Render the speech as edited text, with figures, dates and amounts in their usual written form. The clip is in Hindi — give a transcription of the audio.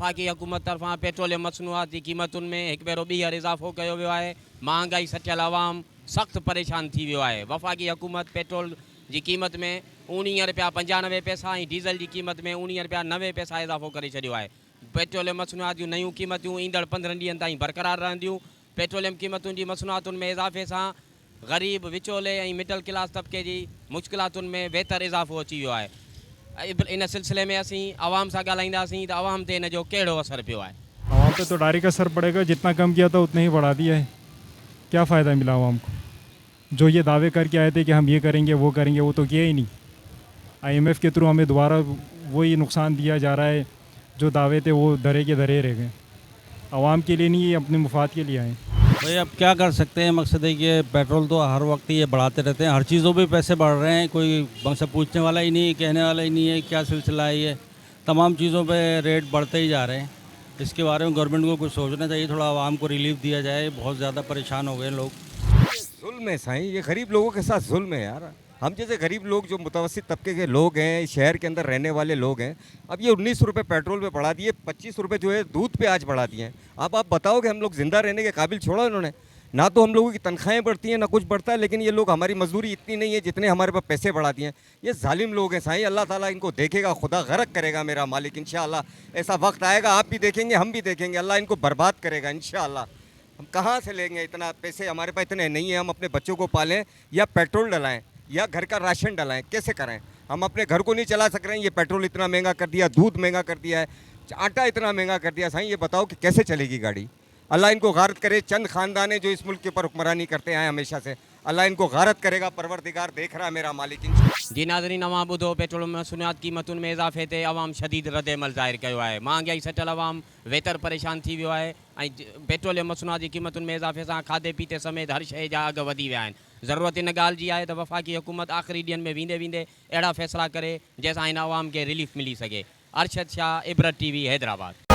वफ़ाक़ी हुकूमत तरफ़ां पेट्रोलियम मसनूआत जी क़ीमतुनि में हिकु भेरो ॿीहर इज़ाफ़ो कयो वियो आहे। महांगाई सटियल आवाम सख़्तु परेशान थी वियो आहे। वफ़ाक़ी हुकूमत पेट्रोल जी क़ीमत में 19 रुपया 95 पैसा ऐं डीज़ल जी क़ीमत में 19 रुपया 90 पैसा इज़ाफ़ो करे छॾियो आहे। पेट्रोलियम मसनूआत जूं नयूं क़ीमतूं ईंदड़ 15 ॾींहंनि ताईं बरक़रार रहंदियूं। पेट्रोलियम क़ीमतुनि जी मसनूआतुनि में इज़ाफ़े सां ग़रीब विचोले ऐं मिडल क्लास तबिके जी मुश्किलातुनि में बहितर इज़ाफ़ो अची वियो आहे। इन सिलसिले में असीं आवाम सां ॻाल्हाईंदासीं त आवाम ते इन जो कहिड़ो असरु पियो आहे। आवाम पे तो डायरेक्ट असर पड़ेगा, जितना कम किया था उतना ही बढ़ा दिया है। क्या फ़ायदा मिला आवाम को? जो ये दावे करके आए थे कि हम ये करेंगे वो करेंगे, वो तो किया ही नहीं। आईएमएफ के थ्रू हमें दोबारा वही नुकसान दिया जा रहा है। जो दावे थे वो धरे के धरे रह गए। आवाम के लिए नहीं, ये अपने मुफाद के लिए आए। भाई अब क्या कर सकते हैं, मकसद है कि पेट्रोल तो हर वक्त ये बढ़ाते रहते हैं, हर चीज़ों पे पैसे बढ़ रहे हैं, कोई हमसे पूछने वाला ही नहीं, कहने वाला ही नहीं है क्या सिलसिला है ये। तमाम चीज़ों पे रेट बढ़ते ही जा रहे हैं। इसके बारे में गवर्नमेंट को कुछ सोचना चाहिए, थोड़ा आवाम को रिलीफ दिया जाए, बहुत ज़्यादा परेशान हो गए लोग। जुल्म है साईं, ये गरीब लोगों के साथ जुल्म है यार। हम जैसे गरीब लोग जो मुतवस्सित तबके के लोग हैं, शहर के अंदर रहने वाले लोग हैं, अब ये 19 रुपये पेट्रोल पे बढ़ा दिए, 25 रुपये जो है दूध पे आज बढ़ा दिए हैं। अब आप बताओ कि हम लोग ज़िंदा रहने के काबिल छोड़ा इन्होंने। ना तो हम लोगों की तनख्वाहें बढ़ती हैं, ना कुछ बढ़ता है, लेकिन ये लोग हमारी मजदूरी इतनी नहीं है जितने हमारे पास पैसे बढ़ा दिए हैं। ये जालिम लोग हैं साईं, अल्लाह ताला इनको देखेगा, खुदा गरक करेगा मेरा मालिक इंशाअल्लाह। ऐसा वक्त आएगा, आप भी देखेंगे, हम भी देखेंगे, अल्लाह इनको बर्बाद करेगा इंशाअल्लाह। हम कहाँ से लेंगे इतना पैसे, हमारे पास इतने नहीं है। हम अपने बच्चों को पालें या पेट्रोल डलाएं या घर का राशन डलाएं, कैसे करें? हम अपने घर को नहीं चला सक रहे हैं, ये पेट्रोल इतना महंगा कर दिया, दूध महंगा कर दिया है, आटा इतना महंगा कर दिया। साईं ये बताओ कि कैसे चलेगी गाड़ी? अल्लाह इनको गारत करे। चंद खानदान जो इस मुल्क के ऊपर हुक्मरानी करते आए हमेशा से, अल्लाह इनको गारत करेगा, परवरदिगार देख रहा है मेरा मालिक। जी नाज़रीन, अवां ॿुधो पेट्रोल मसनूआत क़ीमतुनि में इज़ाफ़े ते अवाम शदीद रद्दमल ज़ाहिर कयो आहे। महांगाई सटियल अवाम वेतर परेशान थी वियो आहे ऐं पेट्रोलियम मसनूआत जी क़ीमतुनि में इज़ाफ़े सां खाधे पीते समेत हर शइ जा अघ वधी विया आहिनि। ज़रूरत इन ॻाल्हि जी आहे त वफ़ाक़ी हुकूमत आख़िरी ॾींहंनि में वेंदे वेंदे अहिड़ा फ़ैसिला करे जंहिंसां हिन अवाम खे रिलीफ मिली सघे। अरशद शाह, इबरत टीवी, हैदराबाद।